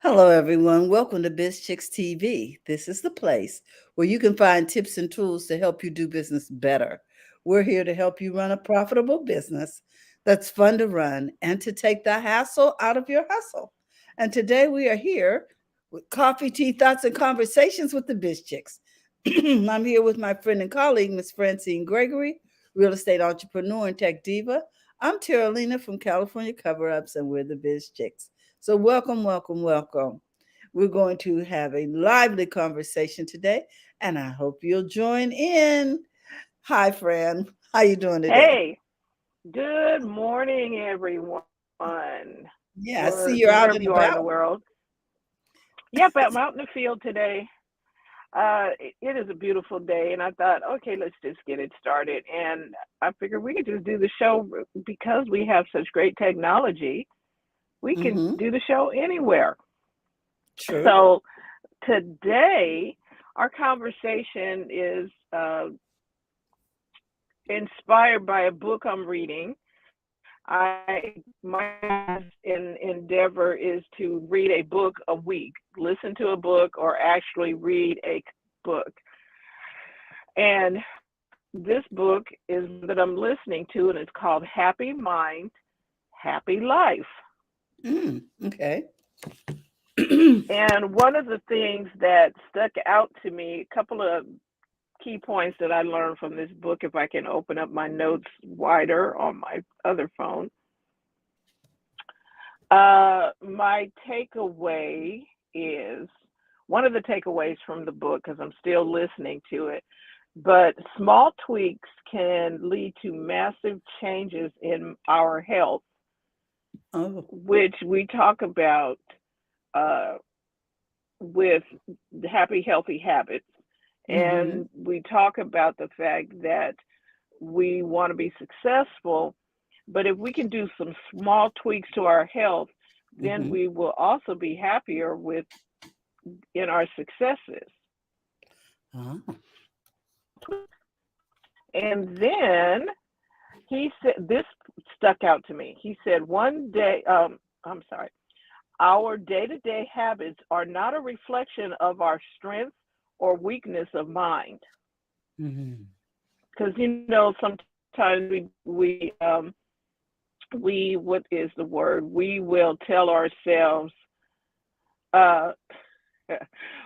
Hello, everyone. Welcome to Biz Chicks TV. This is the place where you can find tips and tools to help you do business better. We're here to help you run a profitable business that's fun to run and to take the hassle out of your hustle. And today we are here with coffee, tea, thoughts, and conversations with the Biz Chicks. I'm here with my friend and colleague, Miss Francine Gregory, real estate entrepreneur and tech diva. I'm Terralina from California Cover Ups, and we're the Biz Chicks. So welcome, welcome, welcome. We're going to have a lively conversation today, and I hope you'll join in. Hi, Fran. How you doing today? Hey, good morning, everyone, Yeah, I wherever see you you're are in out the and world. about. Yep, I'm out in the field today. It is a beautiful day, and I thought, okay, let's just get it started. And I figured we could just do the show because we have such great technology. We can Mm-hmm. do the show anywhere. True. So today, our conversation is inspired by a book I'm reading. My endeavor is to read a book a week, listen to a book, or actually read a book. And this book is that I'm listening to, and it's called Happy Mind, Happy Life. Okay. And one of the things that stuck out to me, a couple of key points that I learned from this book, if I can open up my notes wider on my other phone. My takeaway is one of the takeaways from the book, because I'm still listening to it, but small tweaks can lead to massive changes in our health, Oh. which we talk about uh, with happy, healthy habits. Mm-hmm. And we talk about the fact that we want to be successful, but if we can do some small tweaks to our health, then Mm-hmm. we will also be happier with in our successes. Oh. And then he said this stuck out to me. He said one day, I'm sorry, our day-to-day habits are not a reflection of our strength or weakness of mind. Mm-hmm. Because sometimes we what is the word? We will tell ourselves uh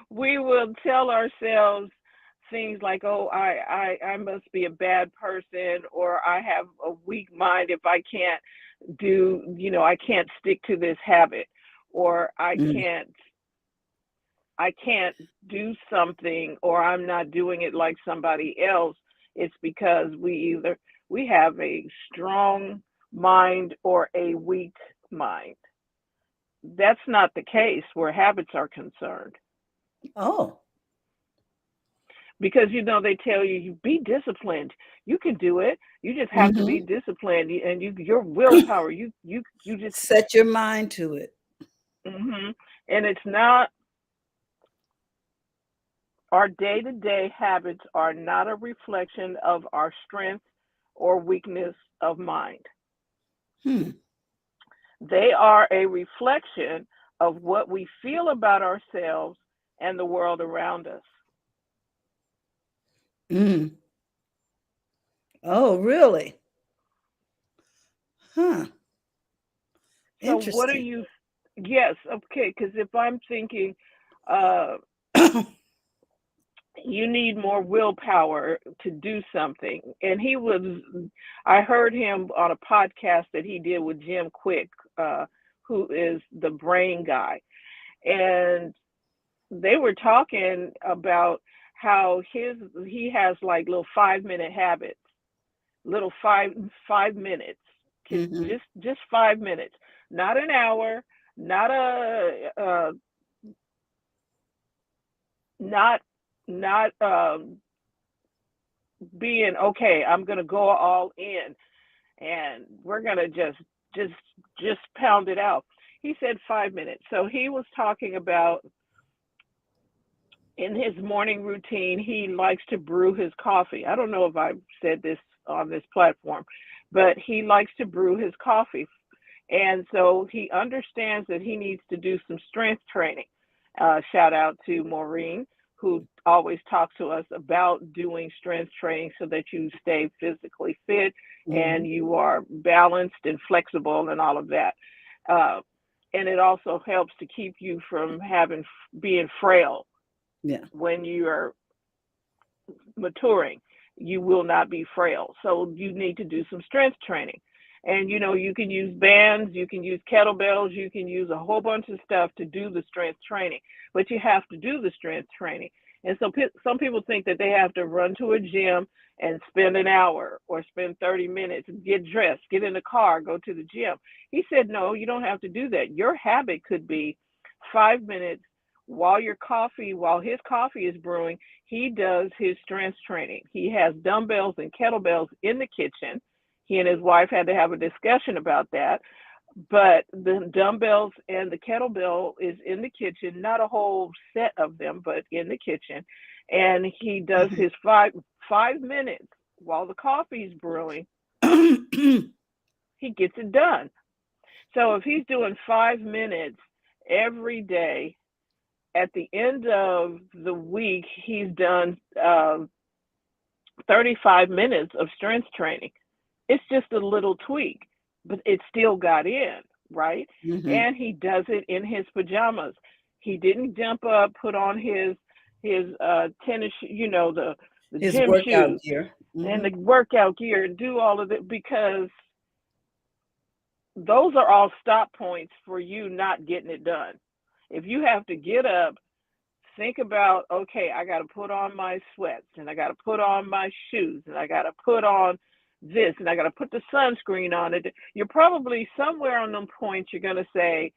we will tell ourselves things like, oh, I must be a bad person, or I have a weak mind if I can't I can't stick to this habit, or I can't do something, or I'm not doing it like somebody else. It's because we have a strong mind or a weak mind. That's not the case where habits are concerned. Oh. Because they tell you be disciplined. You can do it. You just have to be Mm-hmm. disciplined, and your willpower. You just. Set your mind to it. Hmm. And it's not. Our day-to-day habits are not a reflection of our strength or weakness of mind. Hmm. They are a reflection of what we feel about ourselves and the world around us. Mm. Oh, really? Huh. So what are Interesting. you? Yes, okay. Because if I'm thinking, uh, you need more willpower to do something, and I heard him on a podcast that he did with Jim Quick, who is the brain guy, and they were talking about how he has like little 5 minute habits, little five minutes, Mm-hmm. just 5 minutes, not an hour, not a not not being okay. I'm gonna go all in, and we're gonna just just pound it out. He said 5 minutes. So he was talking about in his morning routine, he likes to brew his coffee. I don't know if I've said this on this platform, but he likes to brew his coffee. And so he understands that he needs to do some strength training. Shout out to Maureen, who always talks to us about doing strength training so that you stay physically fit and Mhm. you are balanced and flexible and all of that. Uh, and it also helps to keep you from being frail Yeah. when you are maturing. You will not be frail. So you need to do some strength training. And you can use bands, you can use kettlebells, you can use a whole bunch of stuff to do the strength training, but you have to do the strength training. And so some people think that they have to run to a gym and spend an hour or spend 30 minutes, get dressed, get in the car, go to the gym. He said, no, you don't have to do that. Your habit could be 5 minutes while his coffee is brewing, he does his strength training. He has dumbbells and kettlebells in the kitchen. He and his wife had to have a discussion about that. But the dumbbells and the kettlebell is in the kitchen, not a whole set of them, but in the kitchen. And he does his 5 minutes while the coffee's brewing. He gets it done. So if he's doing 5 minutes every day, at the end of the week, he's done 35 minutes of strength training. It's just a little tweak, but it still got in, right? Mhm. And he does it in his pajamas. He didn't jump up, put on his tennis, the His gym workout shoes gear. and Mhm. the workout gear and do all of it because those are all stop points for you not getting it done. If you have to get up, think about, okay, I got to put on my sweats and I got to put on my shoes and I got to put on this and I got to put the sunscreen on it. You're probably somewhere on them points you're going to say,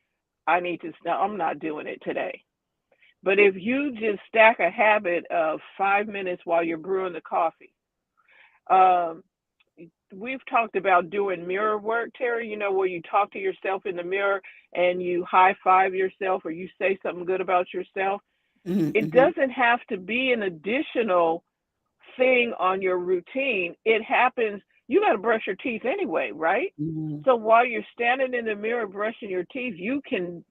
I need to stop. I'm not doing it today. But if you just stack a habit of 5 minutes while you're brewing the coffee, um, we've talked about doing mirror work, Terry, where you talk to yourself in the mirror and you high five yourself or you say something good about yourself. Mhm. It Mhm. doesn't have to be an additional thing on your routine. It happens, you got to brush your teeth anyway, right? Mhm. So while you're standing in the mirror brushing your teeth, you can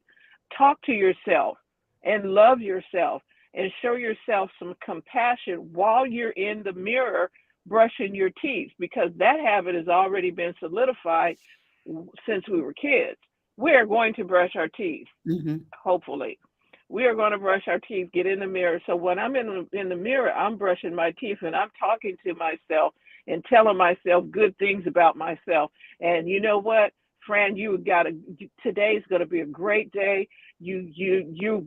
talk to yourself and love yourself and show yourself some compassion while you're in the mirror brushing your teeth because that habit has already been solidified since we were kids. We are going to brush our teeth, Mhm. hopefully. We are going to brush our teeth, get in the mirror. So when I'm in the mirror, I'm brushing my teeth and I'm talking to myself and telling myself good things about myself. And you know what, Fran, today's going to be a great day. You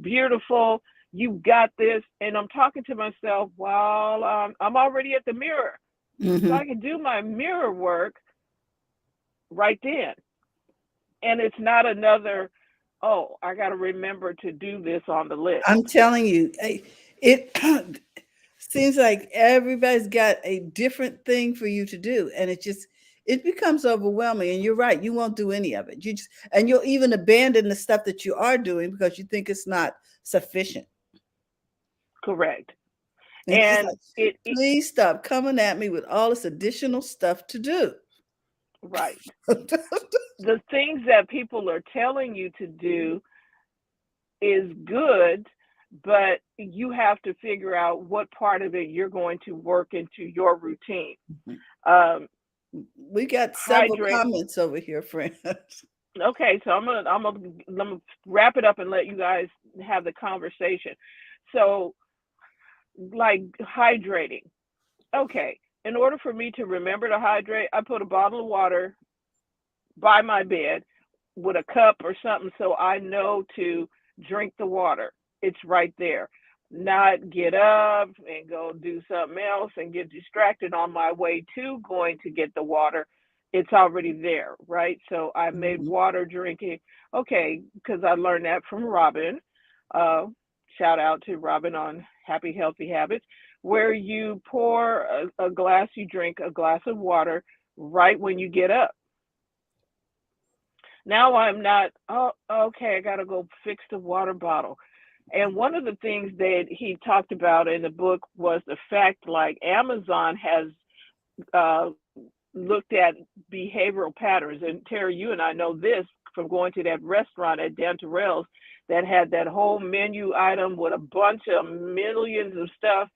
beautiful. You got this. And I'm talking to myself while I'm already at the mirror. So I Mhm. can do my mirror work right then. And it's not another, oh, I got to remember to do this on the list. I'm telling you, it seems like everybody's got a different thing for you to do, and it becomes overwhelming. And you're right, you won't do any of it. And you'll even abandon the stuff that you are doing because you think it's not sufficient. Correct. And it's just And like, it please stop coming at me with all this additional stuff to do. right. The things that people are telling you to do is good, but you have to figure out what part of it you're going to work into your routine. Um, We got several hydrate. comments over here, friends. Okay, so I'm gonna wrap it up and let you guys have the conversation. So, like hydrating. Okay, in order for me to remember to hydrate, I put a bottle of water by my bed with a cup or something so I know to drink the water. It's right there. Not get up and go do something else and get distracted on my way to going to get the water. It's already there, right? So I made Mhm. water drinking. Okay, because I learned that from Robin. Uh, Shout out to Robin on Happy Healthy Habits, where you pour you drink a glass of water right when you get up. Now I'm not, oh, okay, I got to go fix the water bottle. And one of the things that he talked about in the book was the fact like Amazon has uh, looked at behavioral patterns. And Terry, you and I know this from going to that restaurant at Dan Terrell's that had that whole menu item with a bunch of millions of stuff.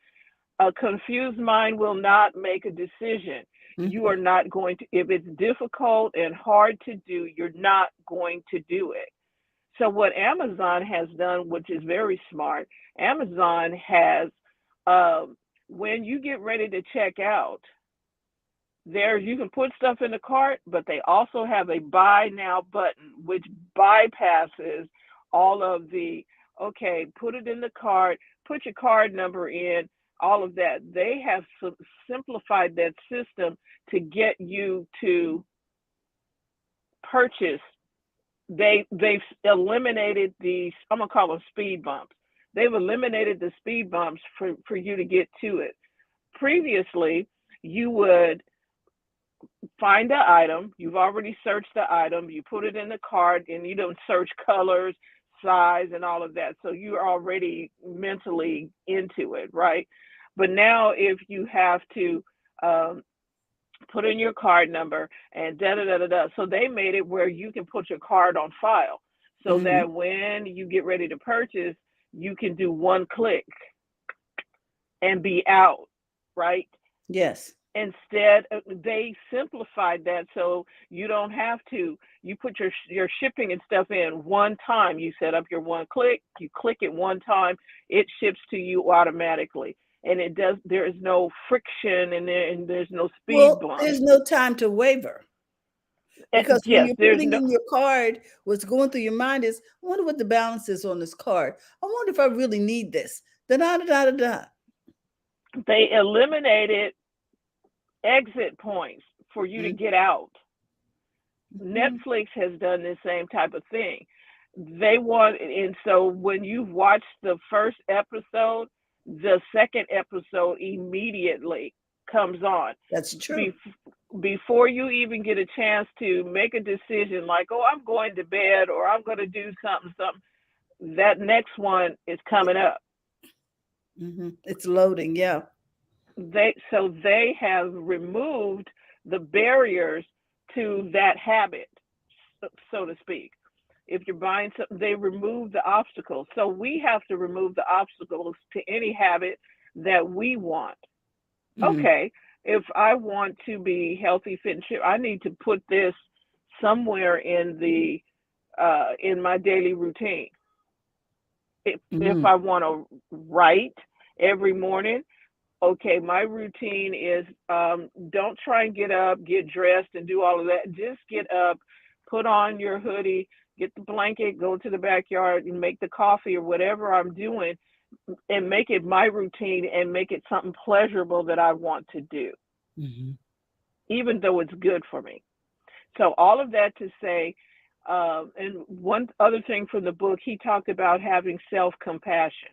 A confused mind will not make a decision. You are not going to, if it's difficult and hard to do, you're not going to do it. So what Amazon has done, which is very smart, Amazon has, when you get ready to check out, there you can put stuff in the cart, but they also have a buy now button, which bypasses all of the, okay, put it in the cart, put your card number in, all of that. They have simplified that system to get you to purchase. They've eliminated these, I'm gonna call them speed bumps. They've eliminated the speed bumps for you to get to it. Previously, you would find the item, you've already searched the item, you put it in the cart, and you don't search colors, size, and all of that. So you're already mentally into it, right? But now if you have to put in your card number and da-da-da-da-da, so they made it where you can put your card on file so that when you get ready to purchase, you can do one click and be out, right? Yes. Instead, they simplified that so you don't have to. You put your shipping and stuff in one time. You set up your one click. You click it one time. It ships to you automatically, and it does. There is no friction, and there's no speed bump. There's no time to waver. Because when you're putting in your card, what's going through your mind is, I wonder what the balance is on this card. I wonder if I really need this. Da da da da da. They eliminated exit points for you to get out. Netflix has done the same type of thing. They want, and so when you've watched the first episode, the second episode immediately comes on. That's true. Before you even get a chance to make a decision like, oh, I'm going to bed or I'm going to do something, that next one is coming up. It's loading, yeah. They have removed the barriers to that habit, so to speak. If you're buying something, they remove the obstacles. So we have to remove the obstacles to any habit that we want. Okay, if I want to be healthy, fit, and fit, I need to put this somewhere in the in my daily routine. If I want to write every morning, okay, my routine is don't try and get up, get dressed, and do all of that. Just get up, put on your hoodie, get the blanket, go to the backyard and make the coffee or whatever I'm doing, and make it my routine and make it something pleasurable that I want to do, even though it's good for me. So all of that to say, and one other thing from the book, he talked about having self-compassion.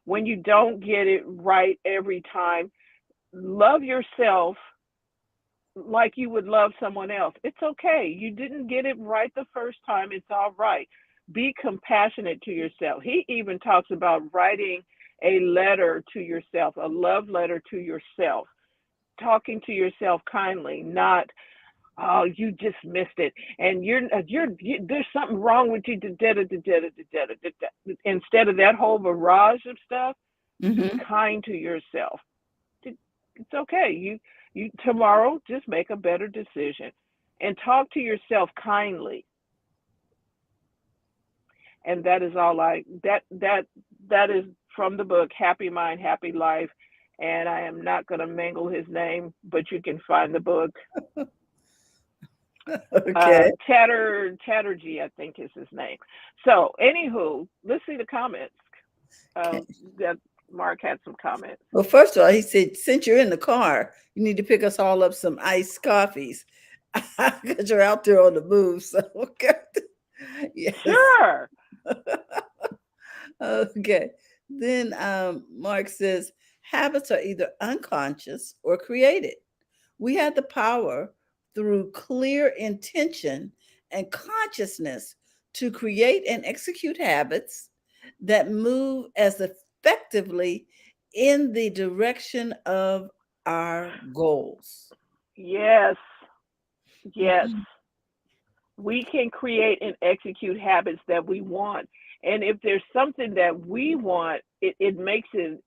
When you don't get it right every time, love yourself like you would love someone else. It's okay. You didn't get it right the first time. It's all right. Be compassionate to yourself. He even talks about writing a letter to yourself, a love letter to yourself, talking to yourself kindly, not, oh, you just missed it, and there's something wrong with you. Instead of that whole barrage of stuff, be kind to yourself. It's okay. You tomorrow just make a better decision, and talk to yourself kindly. And that is all that is from the book Happy Mind, Happy Life. And I am not going to mangle his name, but you can find the book. Okay. Chatterjee, I think is his name. So, anywho, let's see the comments. That Mark had some comments. Well, first of all, he said, since you're in the car, you need to pick us all up some iced coffees because you're out there on the move. So, okay. Yes. Sure. Okay. Then Mark says, habits are either unconscious or created. We have the power through clear intention and consciousness to create and execute habits that move as effectively in the direction of our goals. Yes. We can create and execute habits that we want. And if there's something that we want, it makes it,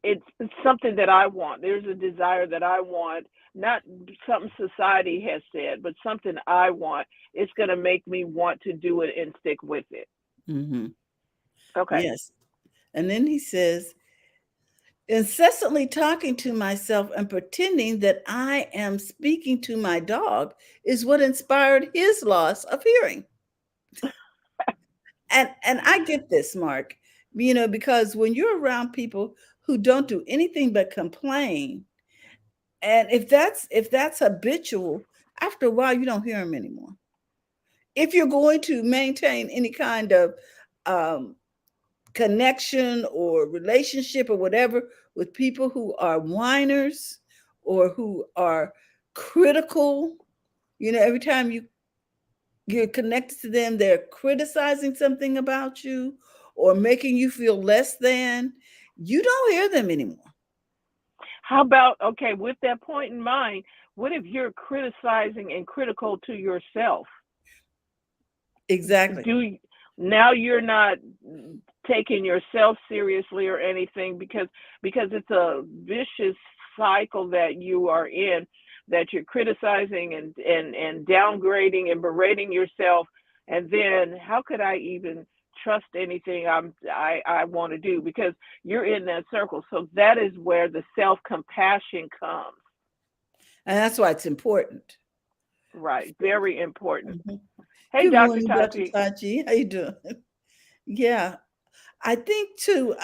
it's something that I want. There's a desire that I want, not something society has said, but something I want. It's going to make me want to do it and stick with it. Mm-hmm. Okay. Yes. And then he says, incessantly talking to myself and pretending that I am speaking to my dog is what inspired his loss of hearing. And I get this, Mark, because when you're around people who don't do anything but complain, and if that's habitual, after a while you don't hear them anymore. If you're going to maintain any kind of um, connection or relationship or whatever with people who are whiners or who are critical, every time you're connected to them, they're criticizing something about you or making you feel less than, you don't hear them anymore. How about, okay, with that point in mind, what if you're criticizing and critical to yourself? Exactly. Now you're not taking yourself seriously or anything, because it's a vicious cycle that you are in, that you're criticizing and downgrading and berating yourself, and then how could I even trust anything I want to do, because you're in that circle. So that is where the self-compassion comes. And that's why it's important. Right, very important. Mhm. Hey, Good Dr. morning, Dr. Tachi. Tachi. How you doing? Yeah. I think too,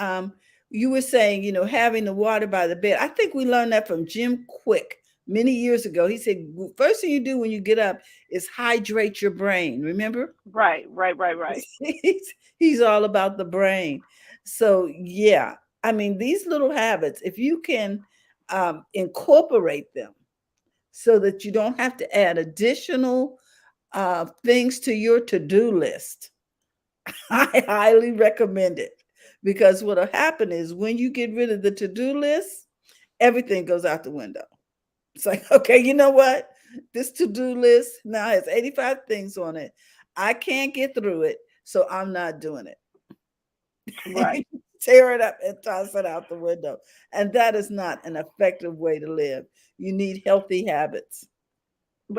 you were saying, having the water by the bed. I think we learned that from Jim Quick many years ago. He said, first thing you do when you get up is hydrate your brain. Remember? Right. He's all about the brain. So yeah, I mean, these little habits, if you can incorporate them so that you don't have to add additional things to your to-do list, I highly recommend it, because what'll happen is when you get rid of the to-do list, everything goes out the window. It's like, okay, you know what? This to-do list now has 85 things on it. I can't get through it, so I'm not doing it. Right. Tear it up and toss it out the window. And that is not an effective way to live. You need healthy habits.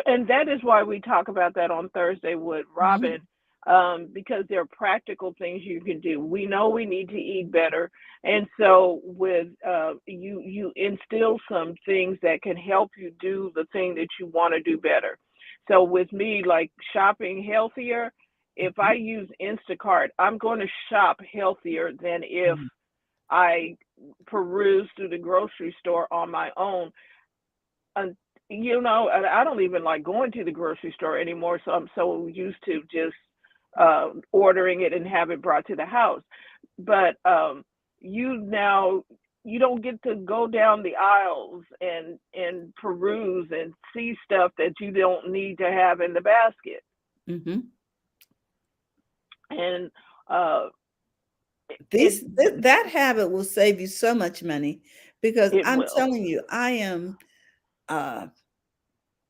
And that is why we talk about that on Thursday with Mhm. Robin, because there are practical things you can do. We know we need to eat better, and so with you instill some things that can help you do the thing that you want to do better. So with me, like shopping healthier, if I use Instacart, I'm going to shop healthier than if Mhm. I peruse through the grocery store on my own. And I don't even like going to the grocery store anymore, so I'm so used to just ordering it and have it brought to the house. But you now you don't get to go down the aisles and peruse and see stuff that you don't need to have in the basket. Mhm. And uh, it That habit will save you so much money, because it I'm will. telling you, I am uh,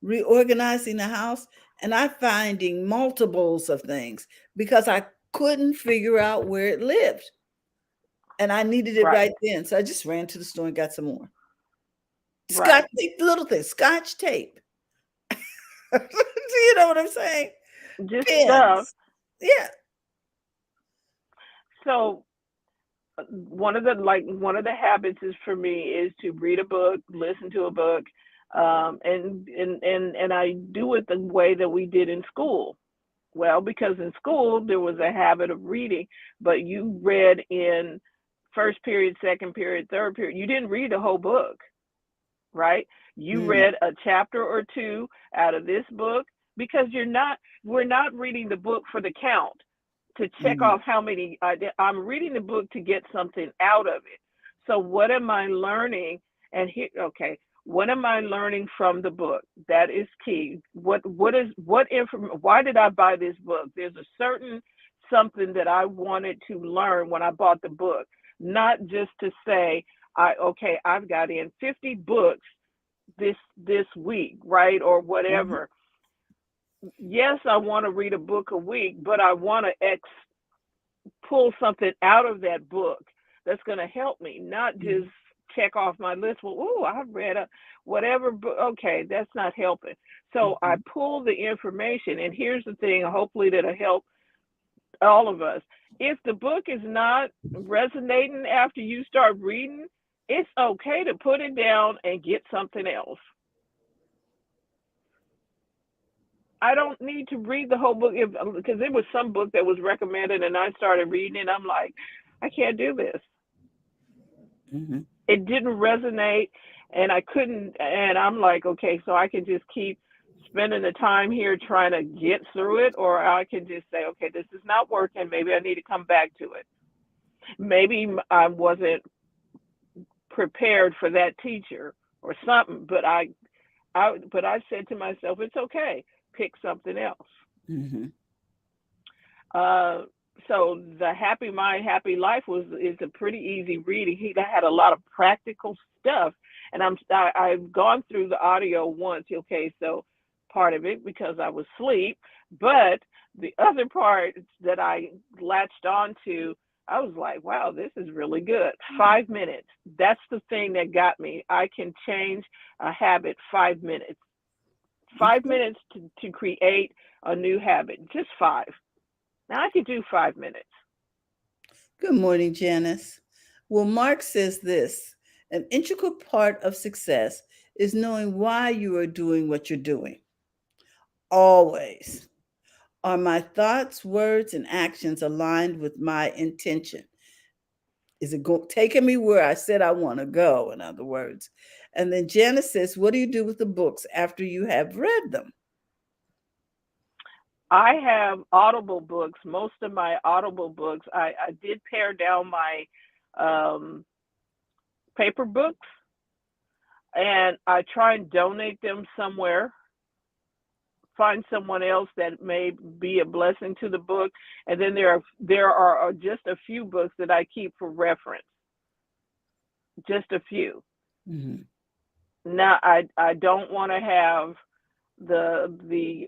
reorganizing the house and I'm finding multiples of things because I couldn't figure out where it lived and I needed it Right, right then. So I just ran to the store and got some more. Scotch right. tape, the little thing, scotch tape. Do you know what I'm saying? Just stuff. Pins. Yeah. So one of the habits is for me is to read a book, listen to a book, and I do it the way that we did in school. Well, because in school there was a habit of reading, but you read in first period, second period, third period. You didn't read the whole book, right? You Mm, read a chapter or two out of this book, because we're not reading the book for the count, to check mm, off how many I'm reading the book to get something out of it. So what am I learning? And here, okay, what am I learning from the book? That is key. What information? Why did I buy this book? There's a certain something that I wanted to learn when I bought the book, not just to say, I've got in 50 books this week, right, or mhm, whatever. yes, I want to read a book a week, but I want to pull something out of that book that's going to help me, not just Mhm. check off my list. Well, oh, I've read a whatever book. Okay, that's not helping. So I Mhm. pull the information, and here's the thing. Hopefully, that'll help all of us. If the book is not resonating after you start reading, it's okay to put it down and get something else. I don't need to read the whole book because there was some book that was recommended and I started reading it. I'm like, I can't do this. Mhm. It didn't resonate and I couldn't. And I'm like, okay, so I can just keep spending the time here trying to get through it, or I can just say, okay, this is not working. Maybe I need to come back to it. Maybe I wasn't prepared for that teacher or something, but I said to myself, it's okay. Pick something else. Mhm. Uh, so the Happy Mind, Happy Life is a pretty easy reading. He had a lot of practical stuff, and I've gone through the audio once. Okay, so part of it because I was asleep, but the other part that I latched onto, I was like, wow, this is really good. 5 minutes. That's the thing that got me. I can change a habit 5 minutes. 5 minutes to create a new habit. Just five. Now I could do 5 minutes. Good morning, Janice. Well, Mark says this: an integral part of success is knowing why you are doing what you're doing. Always. Are my thoughts, words, and actions aligned with my intention? Is it taking me where I said I want to go, in other words? And then Janice says, what do you do with the books after you have read them? I have Audible books. Most of my Audible books, I did pare down my um, paper books, and I try and donate them somewhere. Find someone else that may be a blessing to the book, and then there are just a few books that I keep for reference. Just a few. Mhm. Now I don't want to have the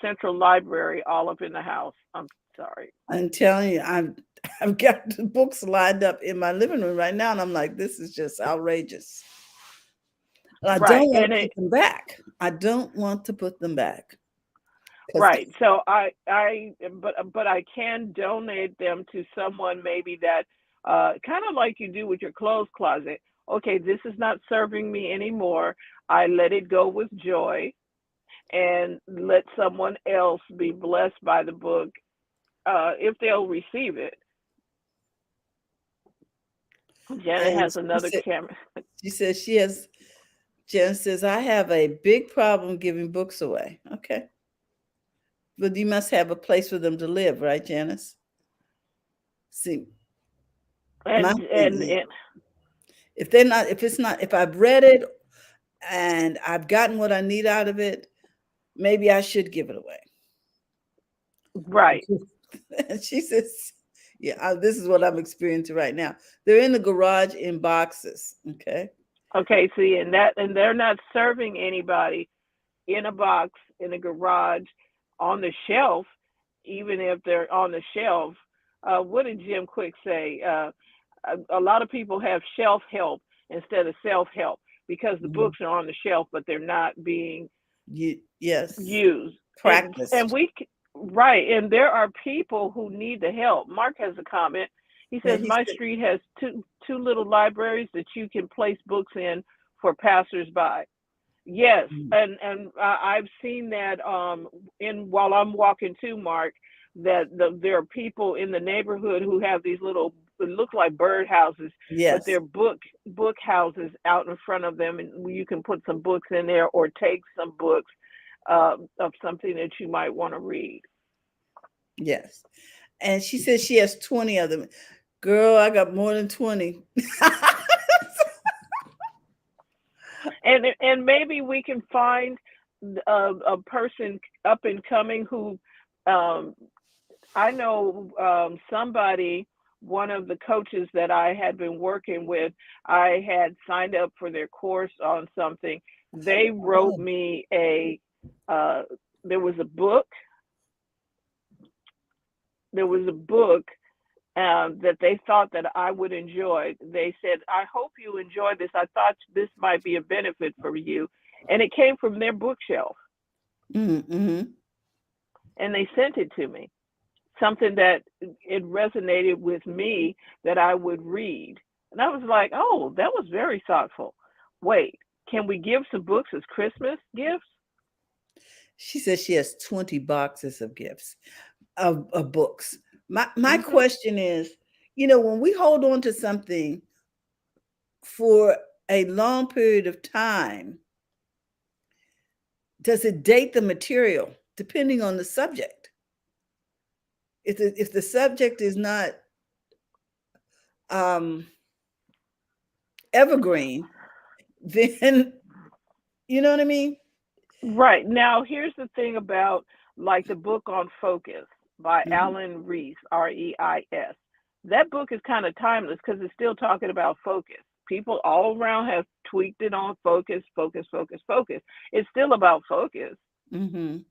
central library all up in the house. I'm sorry. I'm telling you, I've got the books lined up in my living room right now, and I'm like, this is just outrageous. And I Right, don't want and to it put them back. I don't want to put them back because right. So but I can donate them to someone maybe that kind of like you do with your clothes closet. Okay, this is not serving me anymore. I let it go with joy and let someone else be blessed by the book if they'll receive it. Janet and has another camera. she says she has. Jen says I have a big problem giving books away. Okay, but you must have a place for them to live, right, Janice? See, my thing is, And if they're not, if it's not, if I've read it and I've gotten what I need out of it, maybe I should give it away. right. And she says, yeah, this is what I'm experiencing right now. They're in the garage in boxes. Okay. Okay, see, and they're not serving anybody in a box in a garage on the shelf, even if they're on the shelf. What did Jim Quick say? A lot of people have shelf help instead of self help because the Mhm. books are on the shelf, but they're not being Yes. used. And Practiced. right, and there are people who need the help. Mark has a comment. He Yeah. says He my said, street has two little libraries that you can place books in for passersby. Yes, mm, and I've seen that in while I'm walking too, Mark, that there are people in the neighborhood who have these little, it looks like bird houses, but yes. they're book houses out in front of them, and you can put some books in there or take some books of something that you might want to read. Yes. And she says she has 20 of them. Girl, I got more than 20. And maybe we can find a person up and coming who um, I know somebody, one of the coaches that I had been working with, I had signed up for their course on something. They wrote Oh, me a uh, there was a book. There was a book that they thought that I would enjoy. They said, "I hope you enjoy this. I thought this might be a benefit for you," and it came from their bookshelf, Mm-hmm. and they sent it to me. Something that it resonated with me that I would read, and I was like, "Oh, that was very thoughtful." Wait, can we give some books as Christmas gifts? She says she has 20 boxes of gifts of books. My Hmm. question is, when we hold on to something for a long period of time, does it date the material depending on the subject? If the subject is not um, evergreen, then you know what I mean? Right. Now, here's the thing about like the book on focus by Mhm. Alan Rees, Reis. That book is kind of timeless because it's still talking about focus. People all around have tweaked it on focus, focus, focus, focus. It's still about focus. Mhm.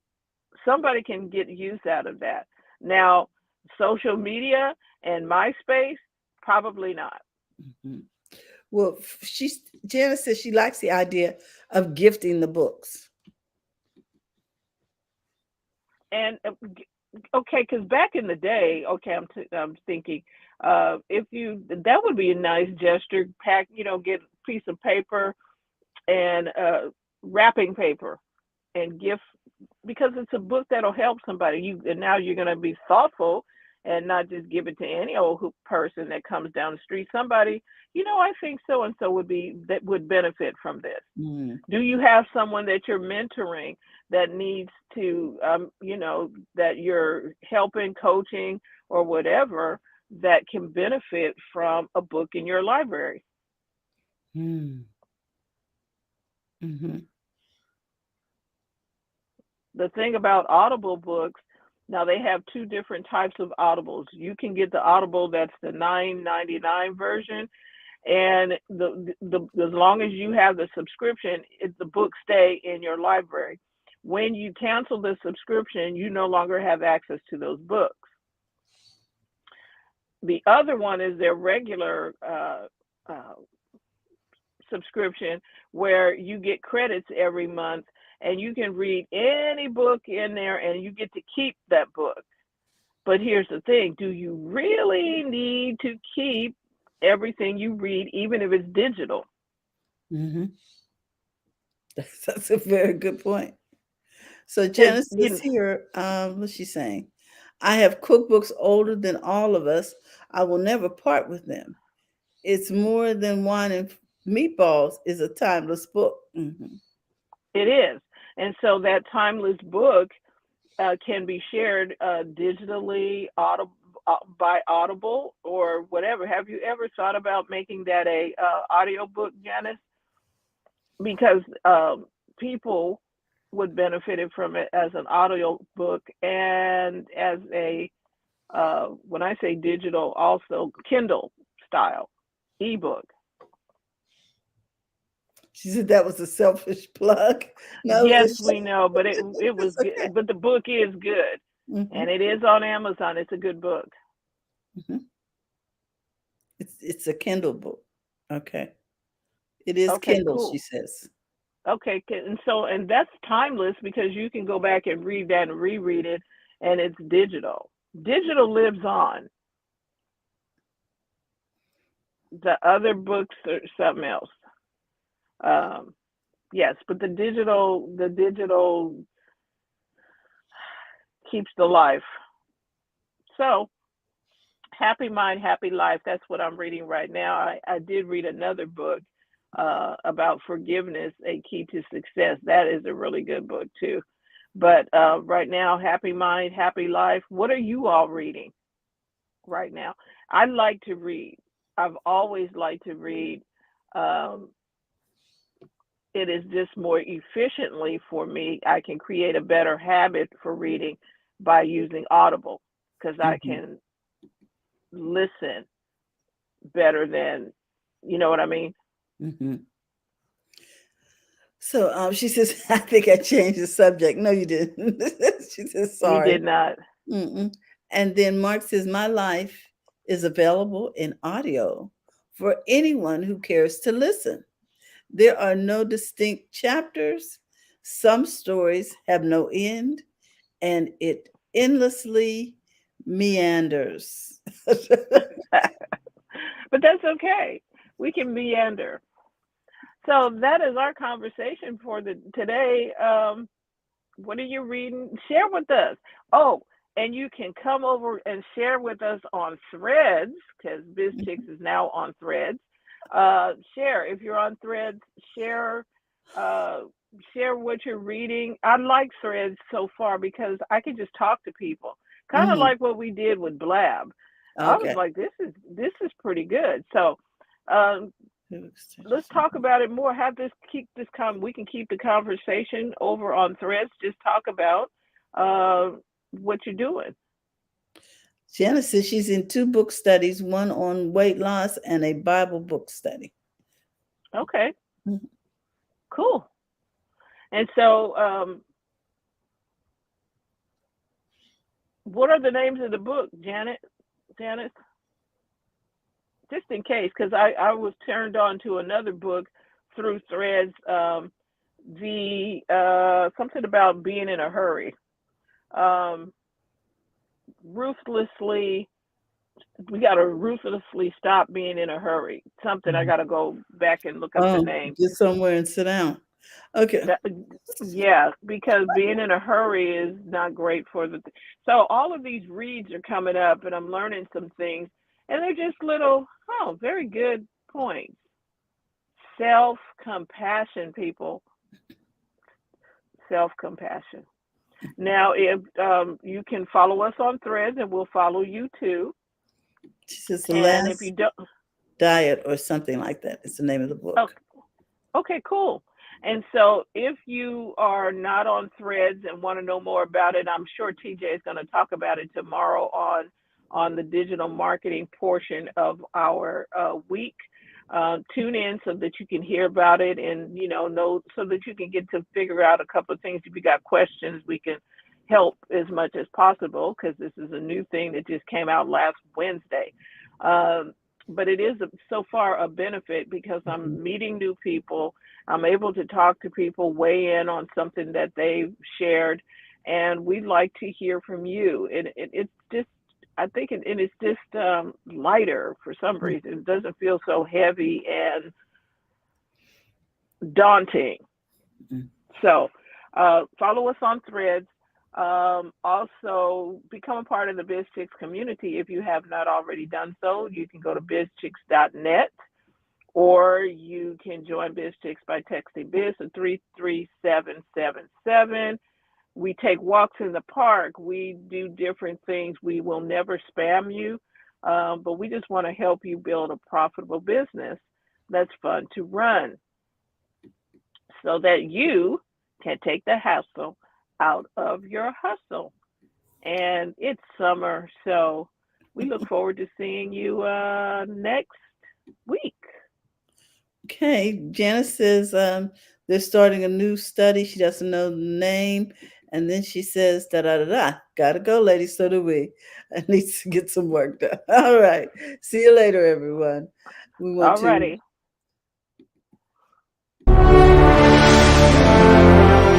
Somebody can get use out of that. Now, social media and MySpace, probably not. Mhm. Well, Janice says she likes the idea of gifting the books. And okay, because back in the day, okay, I'm thinking, if you that would be a nice gesture. Pack, get a piece of paper and wrapping paper and gift because it's a book that'll help somebody. And now you're going to be thoughtful and not just give it to any old person that comes down the street. Somebody, I think so and so would benefit from this. Mm. Do you have someone that you're mentoring that needs to, that you're helping, coaching, or whatever that can benefit from a book in your library? Mm. Mhm. The thing about Audible books, now they have two different types of Audibles. You can get the Audible that's the $9.99 version, and the as long as you have the subscription, the books stay in your library. When you cancel the subscription, you no longer have access to those books. The other one is their regular uh, subscription, where you get credits every month and you can read any book in there and you get to keep that book. But here's the thing, do you really need to keep everything you read, even if it's digital? Mhm. That's a very good point. So Because Janice is here. What's she saying? I have cookbooks older than all of us. I will never part with them. It's more than wine and meatballs is a timeless book. Mhm. it is. And so that timeless book can be shared digitally, by Audible or whatever. Have you ever thought about making that a audio book, Janice? Because people would benefit from it as an audio book and as a when I say digital, also Kindle style ebook. She said that was a selfish plug. No, it Yes, was we know, but it was it's okay. good. But the book is good, Mhm. and it is on Amazon. It's a good book. Mhm. It's a Kindle book. Okay. It is Okay, Kindle, she cool. says. Okay, and that's timeless because you can go back and read that and reread it, and it's digital. Digital lives on. The other books are something else. Um, yes, but the digital keeps the life. So happy mind, happy life. That's what I'm reading right now. I did read another book about forgiveness, a key to success. That is a really good book too. But right now, happy mind, happy life. What are you all reading right now? I like to read. I've always liked to read. Um, it is just more efficiently for me. I can create a better habit for reading by using Audible because I Mhm. can listen better than, you know what I mean? Mhm. So she says, I think I changed the subject. No, you didn't. She says, You sorry. did not. Mm-mm. And then Mark says, my life is available in audio for anyone who cares to listen. There are no distinct chapters. Some stories have no end, and it endlessly meanders. But that's okay. We can meander. So that is our conversation for the today. What are you reading? Share with us. Oh, and you can come over and share with us on Threads because BizChix is now on Threads. Share if you're on Threads. Share, uh, share what you're reading. I like Threads so far because I can just talk to people, kind of Mhm. like what we did with Blab. I was Okay. like, this is pretty good. So. Um, let's talk about it more. Have this keep this we can keep the conversation over on Threads. Just talk about uh, what you're doing. Janice says she's in 2 book studies, one on weight loss and a Bible book study. Okay, Mhm. cool. And so, what are the names of the book, Janet? Janice, just in case, because I was turned on to another book through Threads. The something about being in a hurry. Um, ruthlessly we got to ruthlessly stop being in a hurry. Something I got to go back and look up the Oh, name. get somewhere and sit down. Okay. That, yeah, because being in a hurry is not great for the. So all of these reads are coming up, and I'm learning some things, and they're just little. Oh, very good points. Self compassion, people. Self compassion. Now, if you can follow us on Threads, and we'll follow you too. She says the And if you last don't, diet or something like that is the name of the oh, book. okay, cool. And so if you are not on Threads and want to know more about it, I'm sure TJ is going to talk about it tomorrow on the digital marketing portion of our week. Tune in so that you can hear about it and know so that you can get to figure out a couple of things. If you got questions, we can help as much as possible because this is a new thing that just came out last Wednesday. Um, but it is so far a benefit because Mhm. I'm meeting new people. I'm able to talk to people, weigh in on something that they've shared, and we'd like to hear from you. It's just, I think, and it's just lighter for some reason. It doesn't feel so heavy and daunting. Mhm. So follow us on Threads. Also, become a part of the BizChix community if you have not already done so. You can go to bizchix.net or you can join BizChix by texting Biz to 33777. We take walks in the park. We do different things. We will never spam you, but we just want to help you build a profitable business that's fun to run so that you can take the hassle out of your hustle. And it's summer, so we look forward to seeing you next week. Okay. Janice says they're starting a new study. She doesn't know the name. And then she says, da da da da. Gotta go, ladies. So do we. I need to get some work done. All right. See you later, everyone. We want to Alrighty.